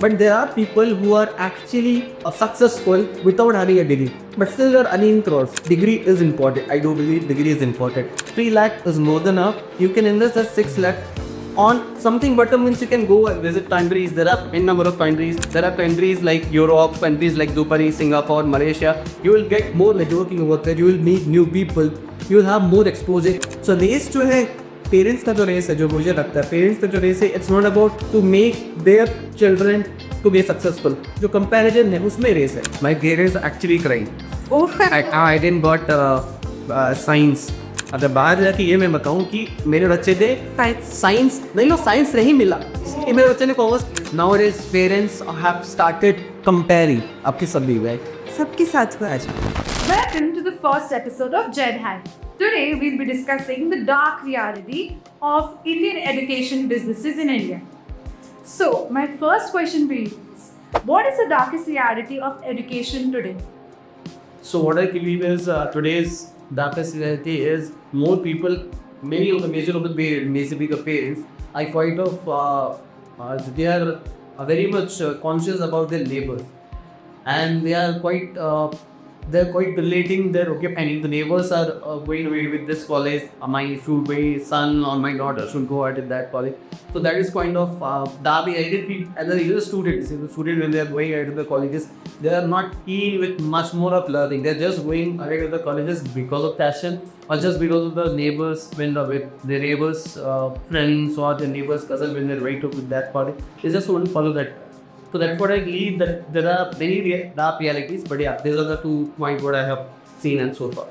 But there are people who are actually successful without having a degree, but still they're earning crores. Degree is important. I do believe degree is important. 3 lakh is more than enough. You can invest at 6 lakh on something better means you can go and visit countries. There are n number of countries. There are countries like Europe, countries like Dubai, Singapore, Malaysia. You will get more networking over there. You will meet new people. You will have more exposure. So race जो है parents का जो race है जो मुझे लगता है parents का जो रेस है it's not about to make their children to be successful जो कंपैरिजन है उसमें रेस है my parents actually crying I didn't got science अगर बाहर जाके ये मैं बताऊं कि मेरे बच्चे थे साइंस नहीं लो साइंस नहीं मिला कि मेरे बच्चे ने commerce nowadays parents have started comparing आपके सभी हुए सबके साथ हुआ है Welcome to the first episode of Jed High. Today we'll be discussing the dark reality of Indian education businesses in India. So, my first question for you is, what is the darkest reality of education today? So what I believe is today's darkest reality is more people, many of the major of the parents, I find they are very much conscious about their neighbors, and they are they're quite relating their okay fine if the neighbors are going away with this college my son or my daughter should go out in that college. So that is kind of dark identity as a student when they are going out to the colleges they are not keen with much more of learning. They're just going away to the colleges because of passion or just because of the neighbors when with their neighbors friends or their neighbors cousin when they're right up with that college they just won't follow that. So that's what I believe that there are very dark realities, but yeah, these are the 2 points what I have seen and so far.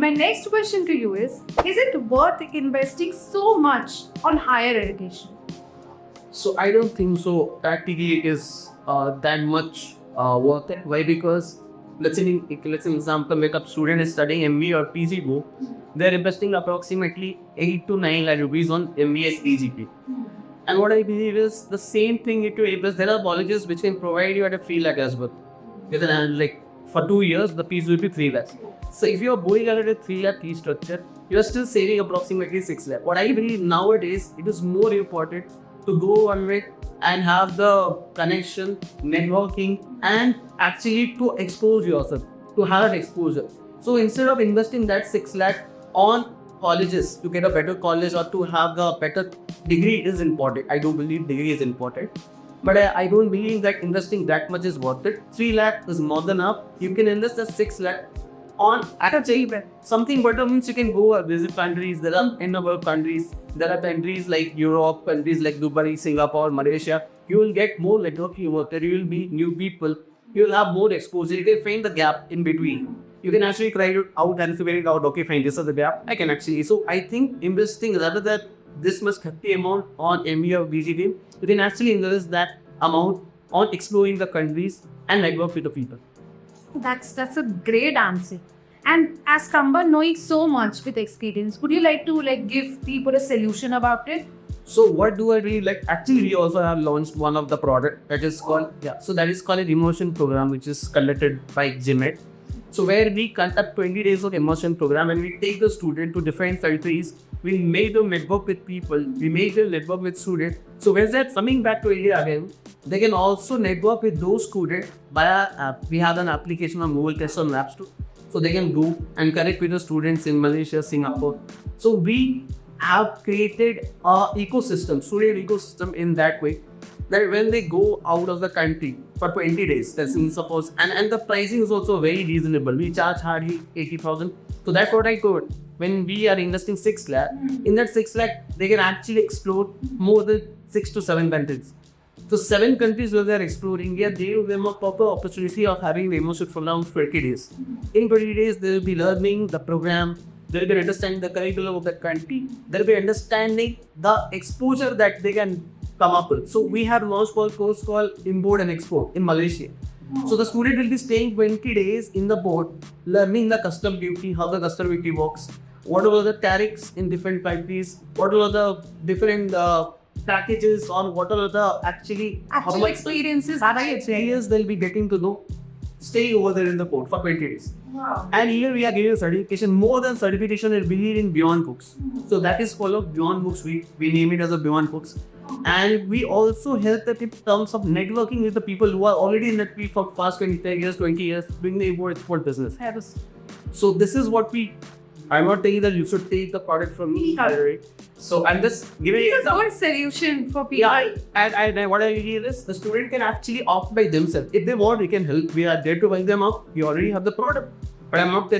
My next question to you is it worth investing so much on higher education? So I don't think so. Practically, it is that much worth it. Why? Because let's say an example, make up student is studying MBA or PGP, they're investing approximately 8 to 9 lakh rupees on MBA PGP. And what I believe is the same thing if you invest. There are colleges which can provide you at a 3 lakh as well. Like for 2 years, the fees will be 3 lakhs. So if you are going at a 3 lakh fee structure, you are still saving approximately 6 lakh. What I believe nowadays, it is more important to go one way and have the connection, networking, and actually to expose yourself, to have an exposure. So instead of investing that 6 lakh on colleges to get a better college or to have a better degree is important. I do believe degree is important, but I don't believe that investing that much is worth it. 3 lakh is more than enough. You can invest a 6 lakh on something better means you can go visit countries. There are n number of countries. There are countries like Europe, countries like Dubai, Singapore, Malaysia. You will get more networking over there. You will meet new people. You will have more exposure. You can find the gap in between. You can actually try it out and figure it out. Okay, fine, this is the gap. I can actually. So I think investing rather than this much hefty amount on MBA or BGP, you can actually invest that amount on exploring the countries and network with the people. That's a great answer. And as Kamba knowing so much with experience, would you like to give people a solution about it? So what do I really like? Actually, we also have launched one of the product that is called So that is called an immersion program, which is conducted by GMET. So where we conduct 20 days of immersion program and we take the student to different countries. We make them network with people. We make them network with students. So when they're coming back to India again, they can also network with those students via we have an application on Google Test on Maps too. So they can go and connect with the students in Malaysia, Singapore. So we have created a ecosystem, student ecosystem in that way that when they go out of the country for 20 days, that's in suppose, and the pricing is also very reasonable. We charge hardly 80,000. So that's what I told. When we are investing 6 lakh, in that 6 lakh, they can actually explore more than 6 to 7 countries. So 7 countries where they are exploring, they will have a proper opportunity of having the immersion for around 20 days. In 20 days, they will be learning the program, they will be understanding the curriculum of the country, they will be understanding the exposure that they can come up with. So we have launched a course called Import and Export in Malaysia. So the student will be staying 20 days in the port, learning the custom duty, how the custom duty works, what are the tariffs in different countries, what are the different packages on what are the actually experiences. Experiences they'll be getting to know. Stay over there in the port for 20 days. Wow. And here we are giving a certification, more than certification, we believe in Beyond Books. So that is called Beyond Books. We name it as a Beyond Books. And we also help them in terms of networking with the people who are already in that field for past 20 years, 20 years, doing the import-export business. So this is what I'm not saying that you should take the product from me. Right? So I'm just giving you It's a good solution for people. yeah, and what I hear is the student can actually opt by themselves. If they want, we can help. We are there to bring them up. We already have the product. But I'm not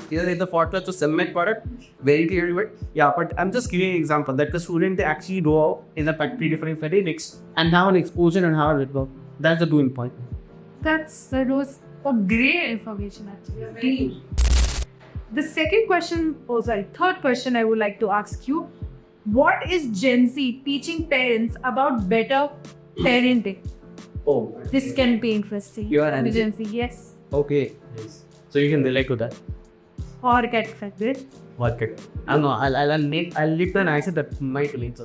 here in the forefront to sell my product very clearly. But yeah, but I'm just giving an example that the student they actually go out in the factory different next and have an exposure and have a network. That's the doing point. That was a great information actually. Really. The third question I would like to ask you. What is Gen Z teaching parents about better parenting? Oh, This can be interesting. You are an Gen Z, yes. okay. Yes. So you can relate to that. Or get affected. Okay. I know. I'll leave an answer that might relate.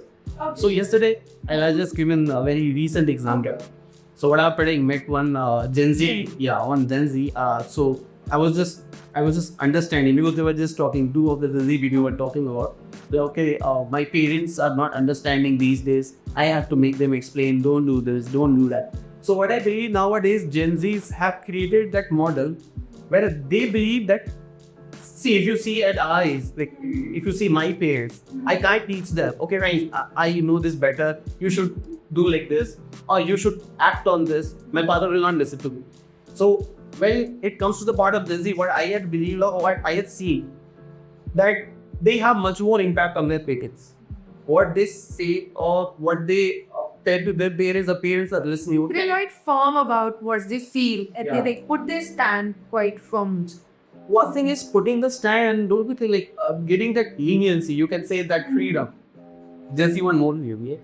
So yesterday, I'll just give in a very recent example. So what happened? I met one Gen Z. Yeah, one Gen Z. So I was just understanding because they were just talking. Two of the Gen Z video were talking about. Okay, my parents are not understanding these days. I have to make them explain. Don't do this. Don't do that. So what I believe nowadays, Gen Zs have created that model where they believe that. See, if you see at eyes, like if you see my parents, I can't teach them. Okay, right? I know this better. You should do like this, or you should act on this. My father will not listen to me. So when it comes to the part of Gen Z, what I had believed or what I had seen, that they have much more impact on their parents. What they say or what they tell to their parents are listening. They're quite firm about what they feel and Yeah. they put their stand quite firm. One thing is putting the stand, don't you think like getting that leniency, you can say that freedom. Just you want more freedom, yeah?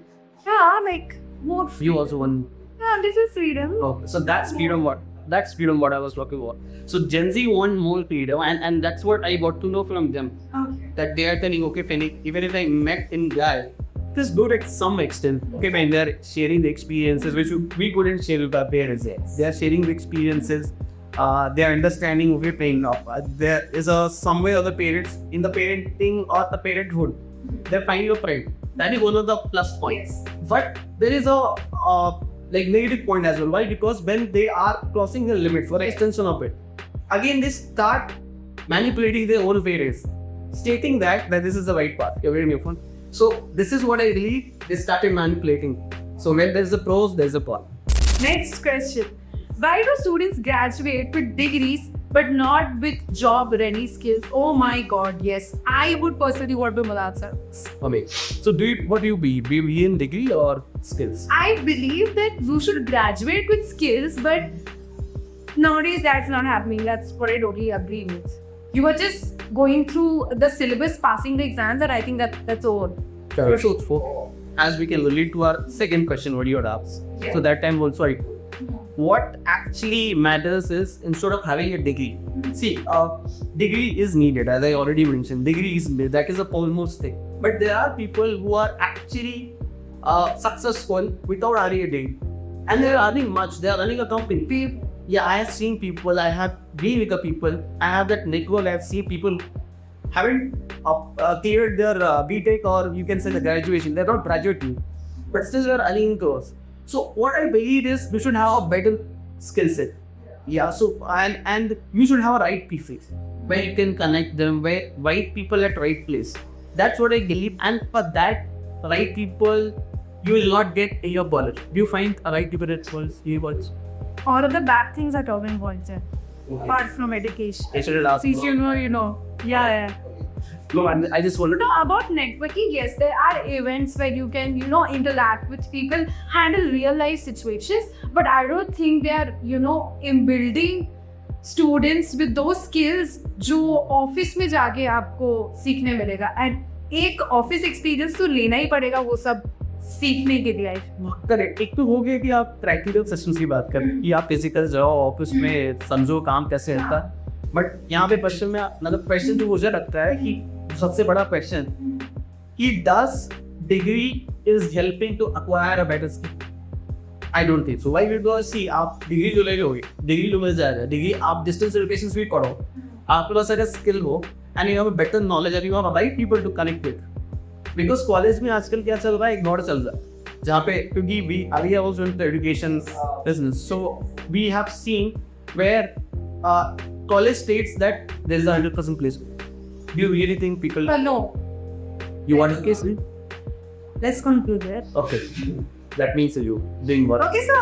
Yeah, like more freedom. You also want. Yeah, this is freedom. Oh, so that's freedom what I was talking about. So Gen Z want more freedom and that's what I got to know from them. Okay. That they are telling, okay, Fanny, even if I met in guy, this good at some extent. Okay, man, they're sharing the experiences which we couldn't share with our parents. They are sharing the experiences. They are understanding what we're playing now. There is some way of the parents in the parenting or the parenthood. They're finding a pride. That is one of the plus points. But there is a like negative point as well. Why? Because when they are crossing the limit for the extension of it, again they start manipulating their own parents, stating that this is the right path. You're wearing your phone. So this is what I believe. They started manipulating. So when there's a pros, there's a con. Next question. Why do students graduate with degrees but not with job-ready skills? Oh my god, yes. I would personally want to be that, sir. Okay. So what do you be? Be you in degree or skills? I believe that you should graduate with skills, but nowadays that's not happening. That's what I totally agree with. You are just going through the syllabus, passing the exams, and I think that's all. Very truthful. As we can relate to our second question, what you had asked. So that time also what actually matters is instead of having a degree. See, degree is needed, as I already mentioned. Degree is needed. That is a foremost thing. But there are people who are actually successful without having a degree. And they are earning much. They are running a company. Yeah, I have seen people. I have been with the people. I have that network. I have seen people haven't cleared their BTech or you can say the graduation. They're not graduating. But still they're earning course. So what I believe is we should have a better skill set. Yeah, so and you should have a right people where you can connect them, where right people at right place. That's what I believe. And for that right people, you will not get in your bullet. Do you find a right people at earbuds? All of the bad things are talking about there. Apart from education. I should have asked. Since you know. Yeah. No, I just wanted to. No, about networking, yes, there are events where you can, interact with people, handle real life situations, but I don't think they are, in building students with those skills जो office में जाके आपको सीखने मिलेगा and एक office experience तो लेना ही पड़ेगा वो सब सीखने के लिए. करेक्ट. एक तो हो गया कि आप प्रैक्टिकल सेशंस की बात करें कि आप फिजिकल जाओ ऑफिस में समझो काम कैसे रहता है. बट यहाँ पे क्वेश्चन में मतलब क्वेश्चन जो मुझे लगता है कि सबसे बड़ा क्वेश्चन कि does degree is helping to acquire a better skill. I don't think so. Why? Because see आप डिग्री जो ले लोगे, डिग्री तो मिल जाएगा. डिग्री आप डिस्टेंस एजुकेशन भी करो, आपके पास अगर स्किल हो and you have a better knowledge and you have right people to connect with, because college में आजकल क्या चल रहा है, एक दौर चल रहा है जहाँ पे, क्योंकि we I was in the education business, so we have seen where college states that there is a 100% placement. Do you really think people? No. You want a case? Let's conclude it. Okay. That means you doing what? Okay, so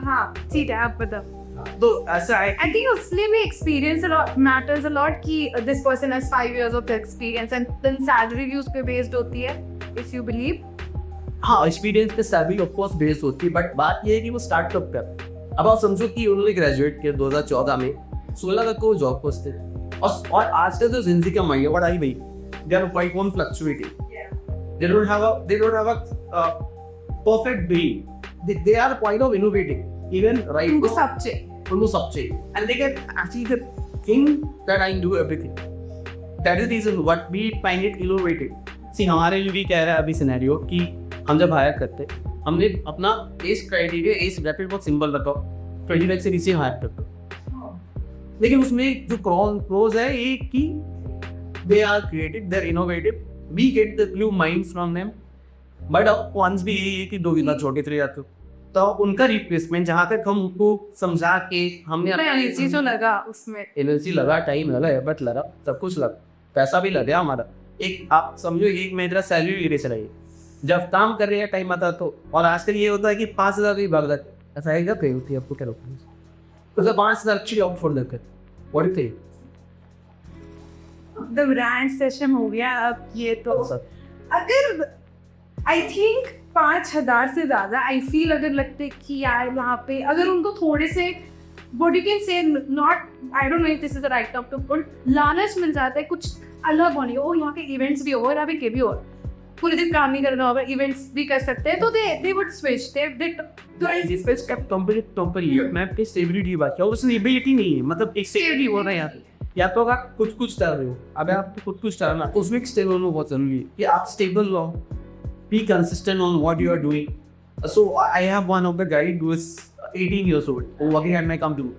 हाँ ठीक है, आप बताओ. तो ऐसा है. I think उसलिए भी experience a lot matters a lot कि this person has 5 years of experience and then salary भी उस पे based होती है, if you believe. हाँ, experience पे salary of course based होती है, but बात ये है कि वो start कब कर. अब आप समझो कि उन्होंने graduate किया 2014 में, 16 तक को जॉब पोस्ट थे, और आज तक जो जिंदगी कमाई है what आई भाई, they are quite on fluctuating. They don't have a perfect brain. They are quite of innovating. Even right उनको now, सब चाहिए. उनको सब चाहिए, and they can actually think that I do everything. That is the reason what we find it innovative. See, हमारे लिए भी कह रहा है अभी सिनेरियो कि हम जब हायर करते, हमने अपना एज क्राइटेरिया, एज ब्रैकेट बहुत सिंपल रखा, 20 लाख से नीचे हायर करते. लेकिन उसमें जो क्लोज है ये कि they are creative, they are innovative, we get the blue minds from them, but अब वंस भी यही है कि 2 गिला छोटे चले जाते हो, तो उनका रिप्लेसमेंट जहाँ तक हम उनको समझा के हमने एनर्जी जो लगा उसमें, एनर्जी लगा, टाइम लगा, एफर्ट लगा, सब कुछ लगा, पैसा भी लगा हमारा. एक आप समझो एक मेरा सैलरी गिरे चला है जब काम कर रहे हैं, टाइम आता तो. और आजकल ये होता है कि 5,000 भी भाग जाते, ऐसा है क्या कही होती है आपको, क्या लगता है? तो 5,000 actually out for the cut. What do you think? The brand session हो गया अब. ये तो अगर आई थिंक 5,000 से ज़्यादा आई फील अगर लगते कि यार वहाँ पे अगर उनको थोड़े से what you can say, not I don't know if this is the right term to put, लालच मिल जाता है कुछ अलग होने. ओ यहाँ के इवेंट्स भी हो, यहाँ पे के भी हो, पूरे दिन काम नहीं करना होगा, इवेंट्स भी कर सकते हैं, तो they would switch. They switch company मैं अपनी स्टेबिलिटी बात किया, उसमें स्टेबिलिटी नहीं है, मतलब एक स्टेबिलिटी हो रहा है यार. या तो आप कुछ कर रहे हो, अब आप कुछ करना, उसमें एक स्टेबल होना बहुत जरूरी है कि आप स्टेबल रहो, be consistent on what you are doing. So I have one of the guide who is 18 years old working at my company.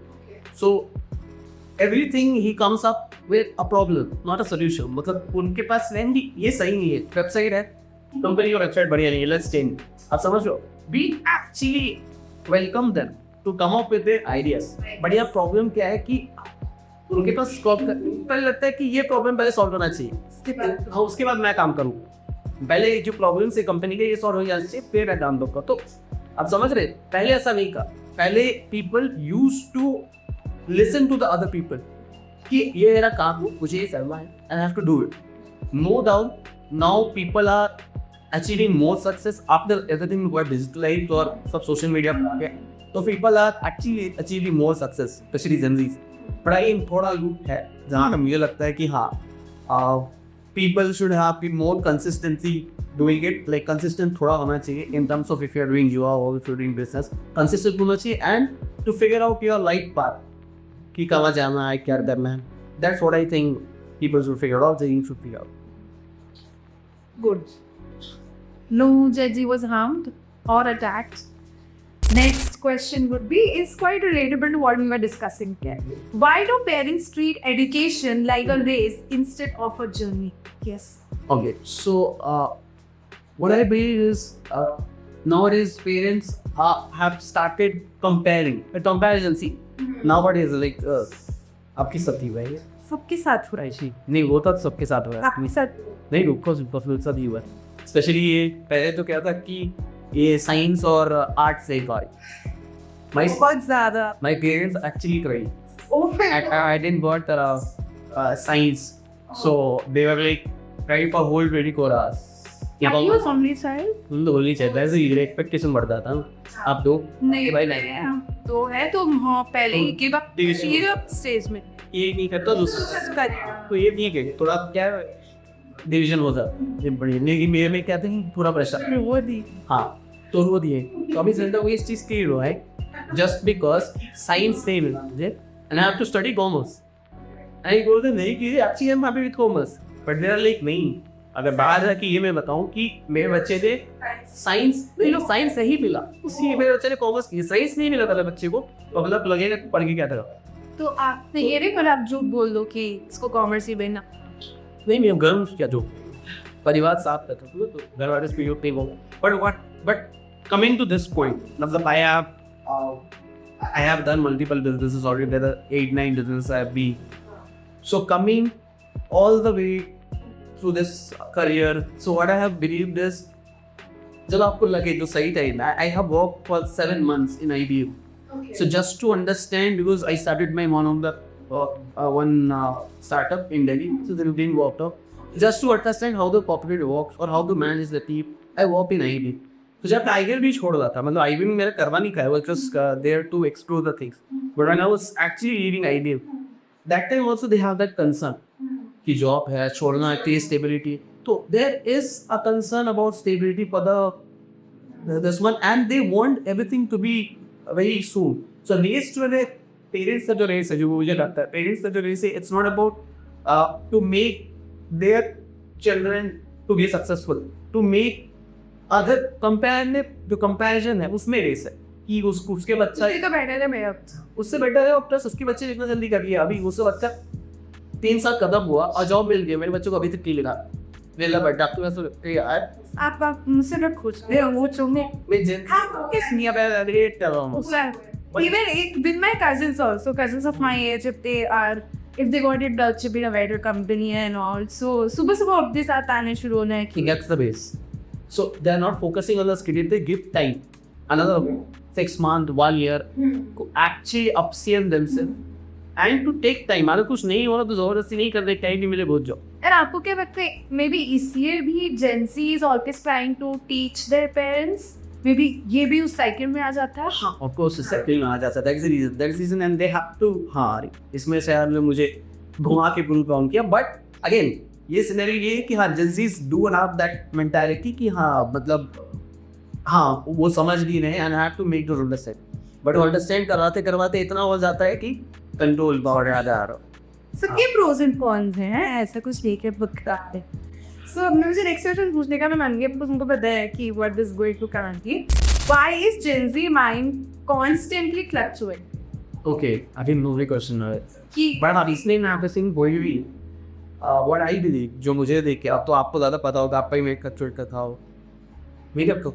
So everything he comes up with a problem, not a solution. मतलब उनके पास नहीं, ये सही नहीं है, website है, company का website बढ़िया नहीं है, लेट्स चेंज. आप समझ लो, we actually welcome them to come up with their ideas. बढ़िया प्रॉब्लम क्या है कि उनके पास स्कोप पहले लगता है कि ये प्रॉब्लम पहले सॉल्व करना चाहिए, उसके बाद मैं काम करूँ. पहले जो प्रॉब्लम से कंपनी के ये सॉल्व हो जाना चाहिए, फिर मैं काम दूंगा. तो आप समझ रहे, पहले ऐसा नहीं था. पहले people used to listen to the other people कि ये मेरा काम है, मुझे ये करना है, and I have to do it. No doubt now people are achieving more success after everything got digitalized और सब social media पे, तो people are actually achieving more success, especially Gen Zs. but I थोड़ा loop है जहाँ मुझे लगता है कि हाँ, people should have more consistency doing it, like consistent थोड़ा होना चाहिए in terms of if you are doing yoga or if you are doing business, consistent होना चाहिए, and to figure out your life path कि कहाँ जाना है, क्या करना है. That's what I think people should figure out, they should figure out. Good. No Jeji was harmed or attacked. Next question would be, is quite relatable to what we were discussing here. Why do parents treat education like a race instead of a journey? Yes. Okay, so what I believe is nowadays parents have started comparing. Comparison, see, nowadays like आपके साथ ही हुआ है, सबके साथ हो रहा है. ऐसी नहीं, वो तो सबके साथ हुआ है, आपके साथ नहीं रुको साथ ही हुआ है. स्पेशली ये पहले तो क्या था कि ये साइंस और आर्ट से था. बहुत ज़्यादा. My parents actually cried. Oh, I didn't got science, so they were like crying for whole 24 hours. Are you a only child? बोलनी चाहिए, वैसे ही एक्सपेक्टेशन बढ़ जाता है. आप दो नहीं भाई नहीं, हम दो है तो हाँ पहले ही के बाद स्टेज में ये नहीं करता दूसरा, तो ये नहीं है थोड़ा क्या डिवीजन होता ये बढ़िया. लेकिन मेरे में क्या था कि पूरा प्रेशर वो दी. हाँ, तो वो दिए, तो अभी सेंटर वो इस चीज़ के हीरो है जस्ट बिकॉज साइंस से मुझे and I have to study commerce. I बोलते नहीं कि actually I am happy with commerce, but there like नहीं. अगर बाहर है कि ये मैं बताऊं कि मेरे बच्चे ने साइंस नहीं लो, साइंस सही मिला, उसी मेरे बच्चे ने कॉमर्स की, साइंस नहीं मिला था बच्चे को, तो मतलब लगेगा पढ़ के क्या था. तो आपने ये भी कल आप झूठ बोल दो कि इसको कॉमर्स ही बनना. नहीं मैं गर्म क्या जो परिवार साथ रहता था तो घर वाले स्पीड नहीं बोल but coming to this point मतलब I have done multiple businesses already. There are 8-9 businesses I have been. So coming all the way through this career, so what I have believed is, जब आपको लगे जो सही time I have worked for 7 months in IBM. Okay. So just to understand, because I started my one of the one startup in Delhi, so it didn't work out. Just to understand how the corporate works or how to manage the team, I work in IBM. तो जब tiger भी छोड़ रहा था मतलब IBM मेरा करवा नहीं खाया was just there to explore the things. But when I was actually leaving IBM, that time also they have that concern कि जॉब है छोड़ना है stability. So there is a concern about stability for this one and they want everything to be very soon. So race to the parents का जो race है जो मुझे लगता है parents का जो race है it's not about to make their children to be successful, to make other comparison है उसमें रेस है कि उसके बच्चा तो बेटर है मेरा उससे बेटर है प्लस उसके बच्चे जितना जल्दी कर लिया अभी उससे बच्चा 3 साल कदम हुआ और जॉब मिल गया मेरे बच्चों को अभी तक नहीं लगा मेरा बेटा आपके पास तो यार आप मुझसे ना खुश वो चुने मैं जिन इस नहीं अब रेट कर रहा हूं even with my cousins of my age if they got it done to be a better company and all so सुबह अपने साथ आने शुरू होना है कि that's the base. So they are not focusing on the skill. They give time, another 6 months, 1 year, to actually upskill themselves and to take time. अगर कुछ नहीं हो रहा तो ज़बरदस्ती नहीं कर दे टाइम नहीं मिले बहुत जाओ. और आपको क्या लगता है मे बी इस ईयर भी Gen Z is always trying to teach their parents may be ये भी उस साइकिल में आ जाता है. हाँ of course इस साइकिल में आ जाता है. That is reason and they have to हाँ इसमें से आपने मुझे घुमा के प्रूव डाउन किया but again ये सिनेरियो ये है कि हाँ Gen Zs do have that mentality कि हाँ मतलब हाँ वो समझ नहीं रहे and I have to make them understand. But understand करवाते इतना हो जाता है कि कंट्रोल बहुत ज़्यादा आ रहा है. सबके प्रोज एंड कॉन्स हैं ऐसा कुछ लेके बताते हैं. सो अब मुझे नेक्स्ट क्वेश्चन पूछने का मैं मान गया बिकॉज उनको पता है कि what is going to currently why is Gen Z mind constantly fluctuate. Okay, I didn't know the question. कि But इसलिए मैं आपसे सिंह कोई भी what I believe जो मुझे देख के अब तो आपको ज़्यादा पता होगा आपका ही मेकअप फ्लक्चुएट करता हो मेकअप को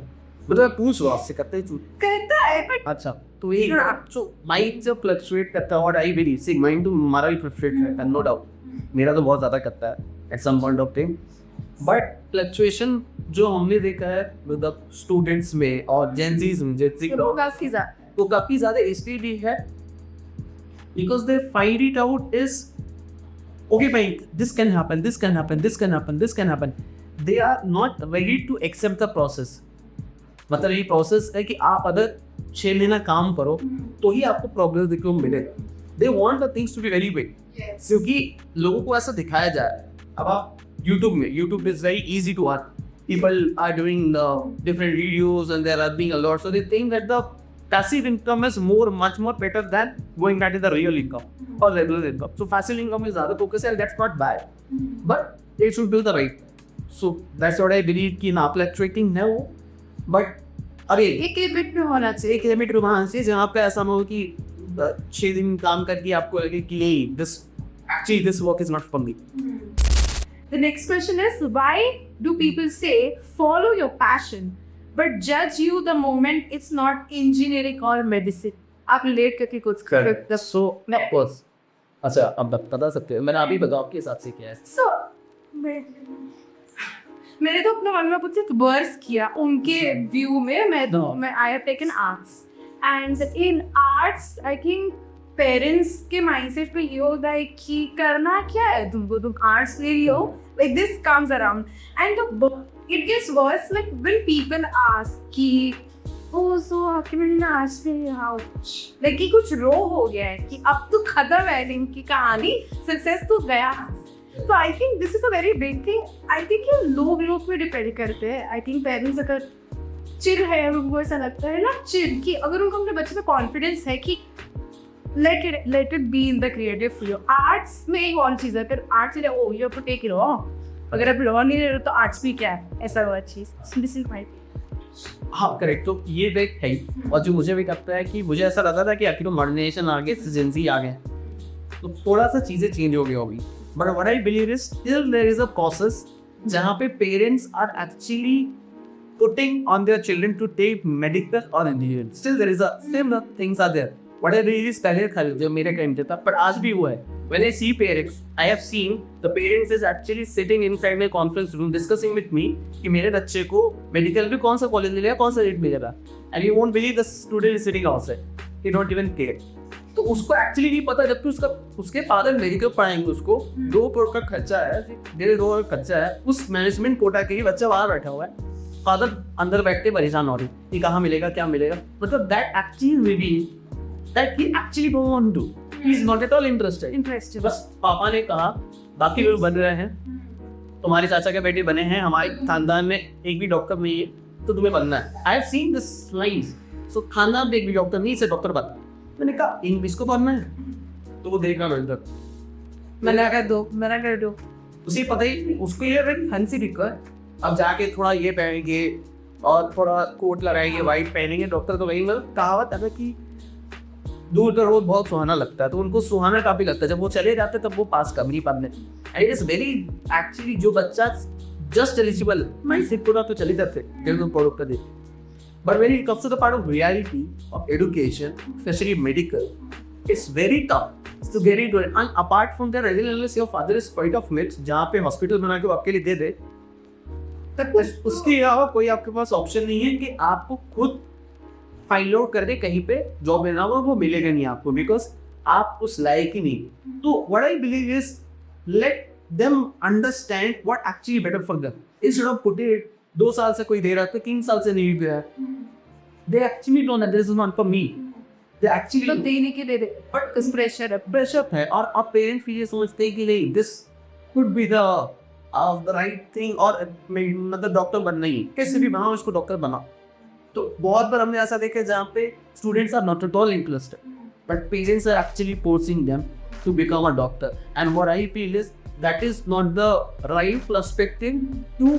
मतलब पूछ लो आपसे करते करता है बट अच्छा तो ये जो माइंड जब फ्लक्चुएट करता है what I believe see mind तो हमारा भी फ्लक्चुएट करता है नो डाउट मेरा तो बहुत ज़्यादा करता है at some point of time but fluctuation जो हमने देखा है मतलब स्टूडेंट्स में और Gen Zs में वो काफ़ी ज़्यादा इसलिए भी है because they find it out is okay fine this can happen they are not ready to accept the process. मतलब ये प्रोसेस है कि आप अगर 6 महीना काम करो तो ही आपको प्रोग्रेस देखने को मिले. They want the things to be very big क्योंकि लोगों को ऐसा दिखाया जाए. अब आप YouTube is very easy to earn. People are doing the different videos and they are earning a lot so they think that the passive income is much more better than going back to the real income or regular income. So passive income is ज़्यादा focus and that's not bad, but they should do the right. So that's what I believe कि ना fluctuating है वो, but अरे एक limit में होना चाहिए. एक लिमिट वहाँ से जहाँ पे ऐसा हो कि 6 दिन काम करके आपको लगे कि नहीं this work is not for me. The next question is why do people say follow your passion but judge you the moment it's not engineering or medicine? आप लेट करके कुछ कर so of course अच्छा अब बता सकते हैं मैंने अभी बताया आपके हिसाब से क्या है. so मैंने तो अपना मन में कुछ वर्स किया उनके व्यू में मैं I have taken arts and in arts I think parents के माइंडसेट पे ये होता है कि करना क्या है तुमको तुम आर्ट्स ले रही हो like this comes around and it gets worse like when people ask कि oh so आपके मैंने आर्ट्स ले ouch like कि कुछ रो हो गया है कि अब तो खत्म है इनकी कहानी सक्सेस तो गया. So I think this is a very big thing. I think ये लोग पे डिपेंड करते हैं. I think पेरेंट्स अगर चिल है उनको ऐसा लगता है ना चिल कि अगर उनको अपने बच्चे पे कॉन्फिडेंस है कि let it be in the creative field. Arts में एक और चीज़ है अगर आर्ट्स ले oh you have to take it off अगर आप लॉ नहीं ले रहे तो आर्ट्स भी क्या है ऐसा हुआ चीज़. दिस इज माय हाँ करेक्ट. तो ये बेक है और जो मुझे भी लगता है कि मुझे ऐसा लगा था कि आखिर मॉडर्नाइजेशन आ गए Gen Z आ गए तो थोड़ा सा चीज़ें चेंज हो गई होगी. But what I believe is still there is a process जहाँ पे parents are actually putting on their children to take medical or engineering. Still there is a similar things are there. What I really is पहले था जब मेरे time पे था, पर आज भी हुआ है. When I see parents, I have seen the parents is actually sitting inside my conference room discussing with me कि मेरे बच्चे को मेडिकल में कौन सा कॉलेज मिलेगा, कौन सा रेट मिलेगा. And you won't believe the student is sitting outside. He don't even care. तो उसको एक्चुअली नहीं पता, जबकि उसके फादर मेडिकल पढ़ाएंगे उसको, 2 करोड़ का खर्चा है, 1.5 करोड़ का खर्चा है, उस मैनेजमेंट कोटा के ही बच्चा बाहर बैठा हुआ है, फादर अंदर बैठ के परेशान हो रही कि कहाँ मिलेगा, क्या मिलेगा. मतलब that actually reveal that he actually don't want to, he is not at all interested. बस पापा ने कहा बाकी लोग बन रहे हैं, तुम्हारे चाचा के बेटे बने हैं, हमारे खानदान में एक भी डॉक्टर नहीं है, तो तुम्हें बनना है. I have seen this lines. So खानदान में एक भी डॉक्टर नहीं, इसे डॉक्टर बनना. मैंने कहा इंग्लिश को पढ़ना है, तो वो देखा मेरे तक, मना कर दो. उसे पता ही, उसको ये फैंसी दिक्कत. अब जाके थोड़ा ये पहनेंगे और थोड़ा कोट लगाएंगे, वाइट पहनेंगे, डॉक्टर तो वही मतलब कहावत है कि दूर का रोड बहुत सुहाना लगता है, तो उनको सुहाना काफी लगता है. जब वो चले जाते तब वो पास कम नहीं पाते. इट इज वेरी एक्चुअली जो बच्चा जस्ट एलिजिबल, मैं सिर्फ पूरा तो चले जाते product they. But when it comes to the part of reality of education, especially medical, it's very tough to get into it. And apart from that, unless your father is quite of myths, जहाँ पे hospital बना के वो आपके लिए दे दे, तब उसके अलावा कोई आपके पास ऑप्शन नहीं है कि आपको खुद फाइल आउट कर दे कहीं पे जॉब लेना होगा, वो मिलेगा नहीं आपको, बिकॉज आप उस लायक ही नहीं. तो what I believe is let them understand what actually better for them. Instead of putting it 2 साल से कोई दे रहा था, 3 साल से नहीं दे रहा. They actually don't know this is not for me. They actually तो देने के दे दे, but कुछ प्रेशर है. और अब पेरेंट्स भी ये सोचते हैं कि नहीं, this could be the right thing, और मतलब डॉक्टर बनना ही, कैसे भी बनाओ इसको डॉक्टर बनाओ. तो बहुत बार हमने ऐसा देखा है जहाँ पे students are not at all interested, but parents are actually forcing them to become a doctor. And what I feel is that is not the right perspective to.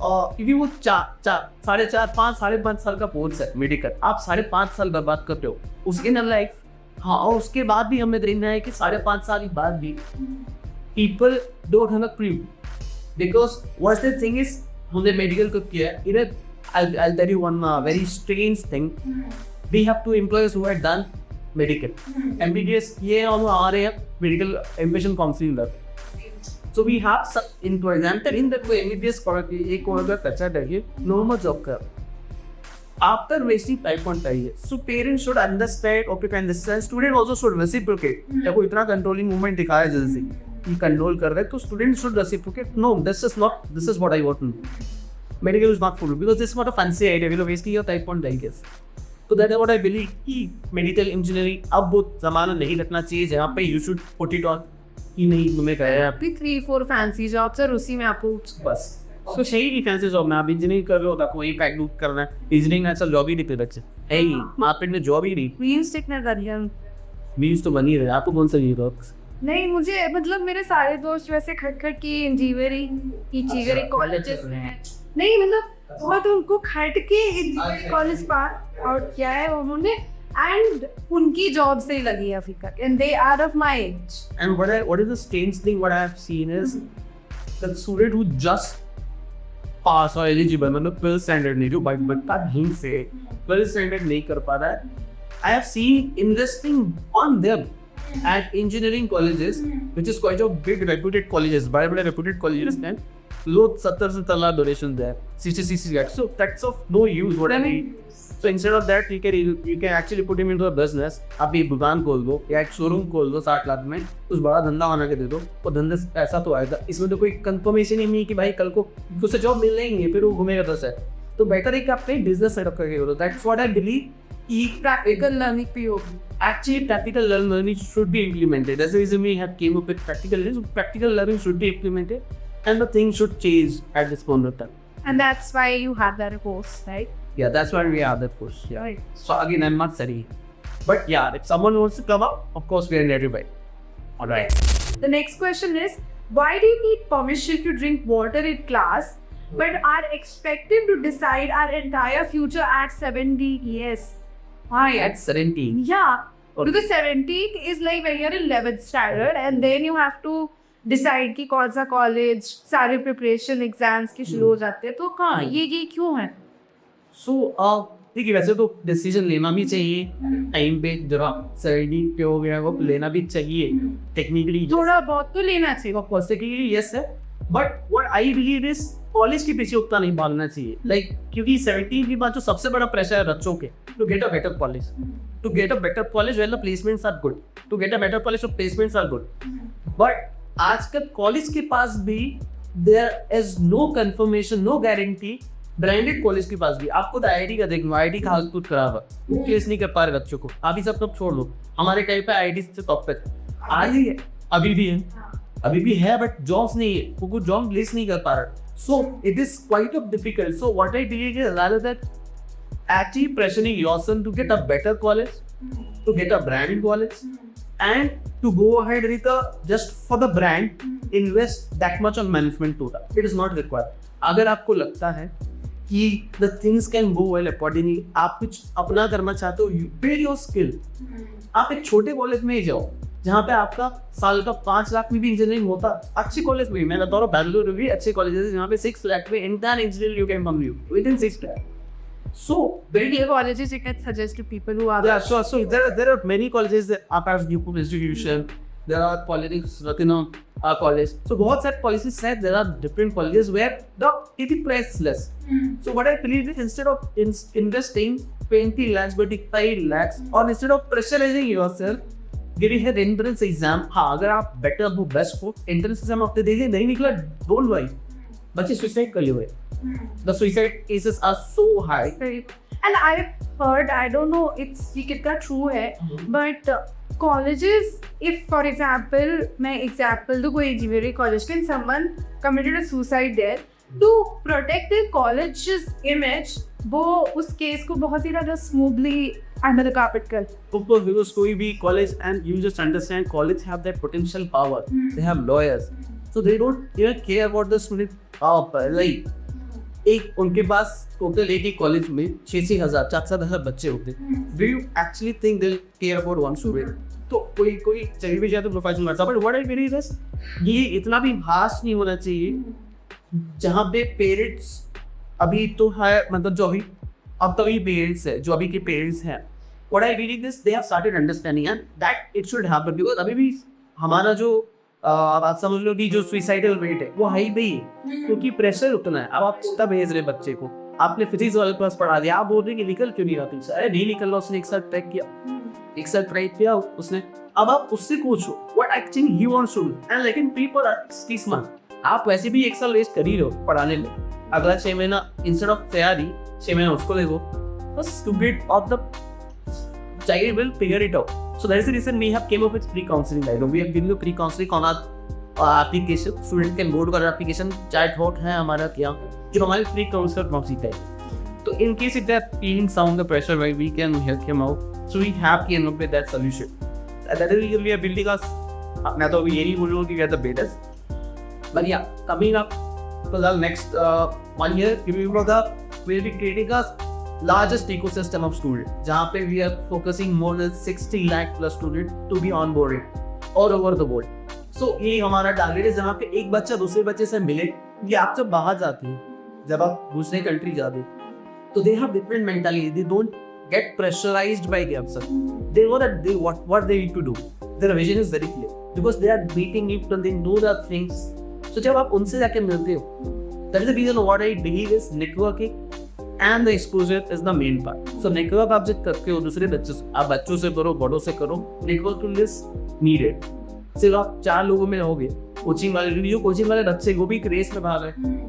क्योंकि वो 4.5 साल का कोर्स है मेडिकल, आप 5.5 साल बर्बाद करते हो उसके इन लाइफ. हाँ, और उसके बाद भी हमें देखना है कि 5.5 साल के बाद भी people don't have a clue, because what's the thing is हमने मेडिकल को किया है. इधर I'll tell you one very strange thing. We have 2 employees who had done medical. MBBS ये हम आ रहे हैं medical ambition counselor. So we have in for example in the MBBS कोई एक कोई अगर कच्चा चाहिए normal job कर. After wasting 5.5 years, so parents should understand, okay, can understand. Student also should reciprocate. जब वो इतना controlling movement दिखाया जल्दी कि control कर रहे हैं, तो student should reciprocate. No, this is what I want to do. Medical is not for you because this is not a fancy idea. You know, wasting your 5.5 years. So that is what I believe कि medical engineering अब वो ज़माना नहीं रखना चाहिए जहाँ पे you should put it on कि नहीं तुम्हें कहे आप 3-4 फैंसी जॉब्स और उसी में आपको बस. तो सही नहीं फैंसी जॉब में आप इंजीनियरिंग कर रहे हो, आपको वही पैक डूब करना है. इंजीनियरिंग ऐसा जॉब ही नहीं पे बच्चे है ही मार्केट में, जॉब ही नहीं. मीन्स टेक्नर करिए मीन्स तो बनी रहे. आपको कौन सा नहीं जॉब? नहीं, मुझे मतलब मेरे सारे दोस्त वैसे खटखट की इंजीनियरिंग कॉलेजेस में नहीं, मतलब बहुत उनको खट के कॉलेज पास आउट किया है उन्होंने, एंड उनकी जॉब से ही लगी है अभी तक, and they are of my age. And what is the strange thing what I have seen is the student who just pass or eligible, मतलब well standard नहीं जो बता नहीं से well standard नहीं कर पा रहा है. I have seen investing on them at engineering colleges, which is quite a big reputed colleges, बड़े reputed colleges हैं. लोग 70 lakh donation they, 60 lakh. So that's of no use. What I mean. So instead of that, you can actually put him into a business. आप एक दुकान खोल दो या एक शोरूम खोल दो 60 लाख में, उस बड़ा धंधा बना के दे दो, वो धंधा ऐसा तो आएगा. इसमें तो कोई कंफर्मेशन ही नहीं कि भाई कल को उसे जॉब मिल नहीं, फिर वो घूमेगा 10 है. तो बेटर है कि आप एक बिजनेस सेटअप करके करो. That's what I believe. Practical learning पे हो. Actually, practical learning should be implemented. That's the reason we have came up with practical learning. So practical learning should be implemented. And the things should change at this point of time. And that's why you have that course, right? Yeah, that's why we have that course. Yeah. Right. So again, I'm not studying. But yeah, if someone wants to come up, of course, we are ready by. Alright. The next question is, why do you need permission to drink water in class, but are expected to decide our entire future at 17 years? Why? At 17? Yeah. Okay. Because 17th is like when you're in 11th standard, and then you have to decide कि कौन सा college, सारे preparation exams के शुरू हो जाते हैं, तो कहाँ ये क्यों है? सो देखिए, वैसे तो डिसीजन लेना भी चाहिए टाइम पे, जरा सर्दी पे हो गया वो लेना भी चाहिए टेक्निकली, थोड़ा बहुत तो लेना चाहिए। पॉसिबिलिटी यस है, but what I believe is college के पीछे उतना नहीं भागना चाहिए। क्योंकि 17 के बाद जो सबसे बड़ा प्रेशर है बच्चों के, to get a better college, to get a better college where the placements are good, to get a better college तो प्लेसमेंट्स आर गुड। बट आजकल कॉलेज के पास भी there is no confirmation, no guarantee. Branded college के पास भी आपको तो आईआईटी का देख लो, आईआईटी का हाल कुछ खराब है, वो केस नहीं कर पा रहे बच्चों को। अभी सब छोड़ लो, हमारे टाइम पे आईआईटी से टॉप पे आज ही है, अभी भी है, बट जॉब्स नहीं है, वो कुछ जॉब रिलीज नहीं कर पा रहा। So it is quite of difficult. So what I believe is rather than actually pressuring yourself to get a better college, to get a branded college, and to go ahead with just for the brand, invest that much on management to that. It is not required. अगर आपको लगता है कि the things can go well accordingly, आप कुछ अपना करना चाहते हो, you build your skill, आप एक छोटे कॉलेज में ही जाओ जहाँ पे आपका साल का 5 लाख में भी इंजीनियरिंग होता। अच्छी कॉलेज में, मैं बता रहा हूँ बेंगलुरु भी अच्छे कॉलेजेस है जहाँ पे 6 लाख में intern engineer you can come within 6 lakh. So build Your colleges you can suggest to people who are so there are many colleges that are part of Newport institution. There are colleges, Ratinam college. So बहुत सारे colleges said there are different colleges where the ticket price is less. So what I believe is instead of investing 20 lakhs, 25 lakhs, or instead of pressurizing yourself, giving an entrance exam. हाँ, अगर आप better हो, best हो, entrance exam आपने दे दिया, नहीं निकला, don't worry. बच्चे suicide कर लिए हुए। The suicide cases are so high. And I've heard, I don't know it's ये कितना true है, but colleges, if for example मैं example दूँ कोई engineering college के, someone committed a suicide there, to protect their college's image, वो उस case को बहुत ही ज़्यादा smoothly under the carpet कर। Of course, because कोई भी college, and you just understand college have that potential power. They have lawyers, so they don't even care about the student. Like एक उनके पास टोटल एक ही college में 6-6 हज़ार 4-7 हज़ार बच्चे होते हैं। Do you actually think they care about one student? तो कोई चली भी जाए तो प्रोफेशनल करता, but what I believe is ये इतना भी भास्ट नहीं होना चाहिए जहाँ पे पेरेंट्स अभी तो है, मतलब जो अभी अब तक पेरेंट्स है, जो अभी के पेरेंट्स हैं, what I believe is they have started understanding and that it should happen, because अभी भी हमारा जो आप समझ लो कि जो सुइसाइडल रेट है वो हाई भी है, क्योंकि प्रेशर उतना है। अब आप चिंता भेज रहे बच्चे को, आपने फिजिक्स वाले पास पढ़ा दिया, आप बोल रहे कि निकल क्यों नहीं रहा तुमसे? अरे नहीं निकल रहा, उसने एक साथ ट्रैक किया, एक साथ ट्राई किया उसने, अब आप उससे पूछो what actually he wants to do. And लेकिन पीपल आर स्मार्ट, आप वैसे भी 1 साल वेस्ट कर ही रहे हो पढ़ाने में, अगला 6 महीना इंस्टेड ऑफ तैयारी 6 महीना उसको देखो, बस to get off the child will figure it out. So that is the reason we have came up with pre-counseling dialogue. We have given you pre-counseling on our application. Student can go to our application. Chat hot है हमारा क्या, जो हमारे pre-counselor proxy है. So in case if they are feeling some of the pressure, right, we can help him out. So we have came up with that solution. That is the reason we are building us. मैं तो अभी ये नहीं बोल रहा हूँ कि we are the best. But yeah, coming up for the next 1 year, we will be creating a largest ecosystem of students, जहाँ पे we are focusing more than 60 lakh plus students to be onboarded all over the world. So ये हमारा target है, जहाँ पे एक बच्चा दूसरे बच्चे से मिले। ये आप जब बाहर जाते हैं, जब आप दूसरे कंट्री जाते हैं, तो they have different mentality. They don't get pressurized by the answer. They know that they what they need to do. Their vision is very clear because they are meeting it and they know the things. So जब आप उनसे जाके मिलते हो, that is the reason what I believe is networking and the exposure is the main part. So network आप जब करते हो दूसरे बच्चों से, आप बच्चों से करो, बड़ों से करो, networking is needed. सिर्फ आप 4 लोगों में रहोगे, कोचिंग वाले बच्चे वो भी एक रेस में भाग रहे हैं।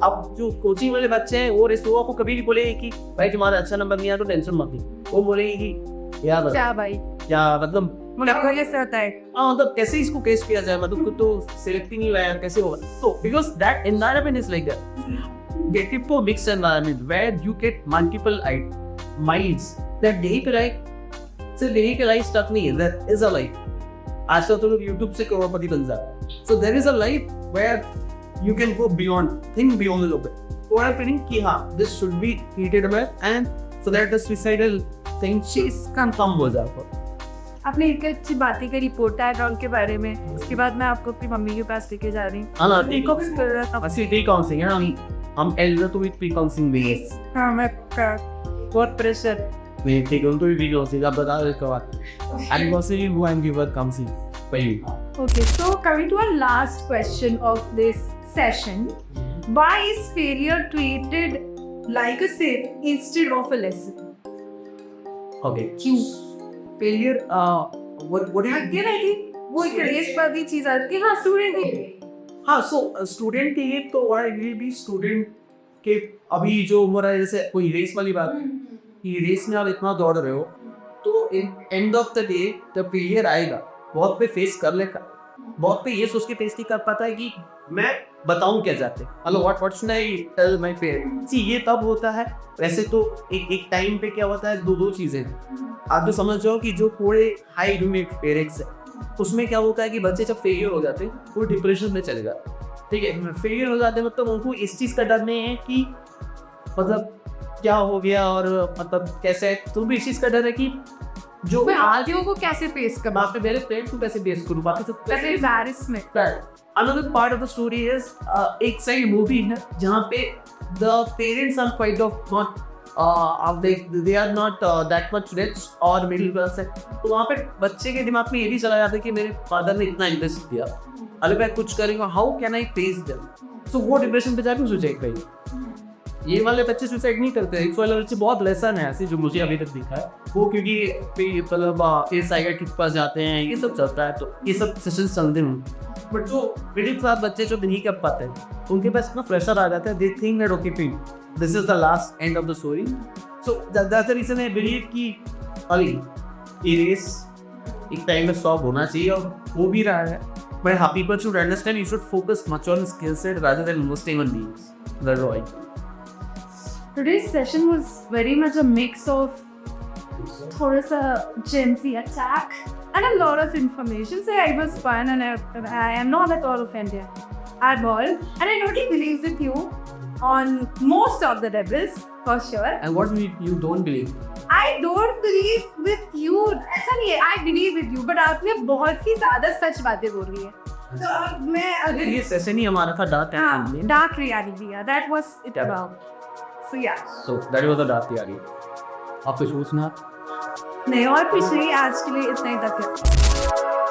अब जो कोचिंग वाले बच्चे हैं वो रेस, वो आपको कभी नहीं बोलेंगे कि भाई तुम्हारा अच्छा नंबर नहीं आया तो टेंशन मत ली, वो बोलेंगे कि यार क्या भाई क्या मतलब कैसे होता है, हाँ मतलब कैसे इसको केस किया जाए, मतलब खुद तो सिलेक्ट ही नहीं हुआ यार, कैसे होगा? तो because that environment is like that. Get into a mixed environment where you get multiple minds. That यही पे लाइफ सिर्फ यही के लाइफ स्टक नहीं है, there is a life. आजकल तो लोग YouTube से करोड़पति बन जाते हैं. So there is a life where you can go beyond, think beyond a little bit. What I'm feeling कि हाँ, this should be treated well, and so that the suicidal thing can come with that. आपने एक अच्छी बातें करी पोटा doll के बारे में, उसके बाद मैं आपको अपनी मम्मी के पास लेके जा रही हूँ। हाँ ऐसे pre-counseling है हम elder to with pre-counseling base हाँ मैं बहुत प्रेशर। नहीं ठीक है उनको भी pre-counseling आप बता दो बाद and mostly who I'm given counseling for you. Okay, so coming to our last question of this session, why is failure treated like a sin instead of a lesson? Okay. Failure what do you Again, I think वो एक race पर भी चीज आती है। हाँ student हाँ so student के लिए तो आई विल बी स्टूडेंट के अभी जो उम्र है जैसे कोई रेस वाली बात कि रेस में आप इतना दौड़ रहे हो तो एंड ऑफ द डे जब फेलियर आएगा बहुत पे फेस कर लेगा, बहुत पे ये सोच के फेस नहीं कर पाता है कि मैं बताऊं क्या चाहते hello what should I tell my parents. See ये तब होता है वैसे तो एक टाइम पे क्या होता है दो चीजें आप जो समझ जाओ कि जो पूरे हाई यूनिट पेरेंट्स है उसमें क्या होता है कि बच्चे जब फेलियर हो जाते हैं वो डिप्रेशन में चले जाते हैं। ठीक है फेलियर हो जाते हैं मतलब उनको इस चीज़ का डर नहीं है कि मतलब क्या हो गया और मतलब कैसे तो भी इस चीज़ का डर है कि जो मैं आगे को कैसे फेस कर बाकी मेरे फ्रेंड्स को कैसे फेस करूँ बाकी सब कैसे embarrassment. Another part of the story is एक सही मूवी है जहाँ पे the parents are quite of not they are not that much rich और middle class है तो वहाँ पे बच्चे के दिमाग में ये भी चला जाता है कि मेरे फादर ने इतना इन्वेस्ट किया अगर मैं कुछ करेंगे how can I face them so वो डिप्रेशन पे जाके सुसाइड करेंगे। ये वाले बच्चे सुसाइड नहीं करते हैं, वाले बच्चे बहुत लेसन है ऐसे जो मुझे अभी तक दिखा है वो क्योंकि मतलब इस साइकिल के पास जाते हैं ये सब चलता है तो ये सब सेशन चलते हैं बट जो मिडिल क्लास बच्चे जो नहीं कर पाते हैं उनके पास इतना प्रेशर आ जाता है दे थिंक दैट ओके फिर this is the last end of the story so that's the reason I believe कि अली ये रेस एक टाइम में स्टॉप होना चाहिए और हो भी रहा है बट हाँ people should understand you should focus much on skill set rather than investing on memes that's right. Today's session was very much a mix of थोड़ा सा Gen Z attack and a lot of information. So it was fun and I am not at all offended at all. And I totally believe with you on most of the rebels for sure. And what you don't believe? I don't believe with you. ऐसा नहीं है I believe with you but आपने बहुत ही ज़्यादा सच बातें बोल रही है तो अब मैं अगर ये सेशन ही हमारा था dark reality that was it about. So yeah. So that was the dark theory. आप कुछ पूछना? नहीं और कुछ नहीं आज के लिए इतना ही तक है।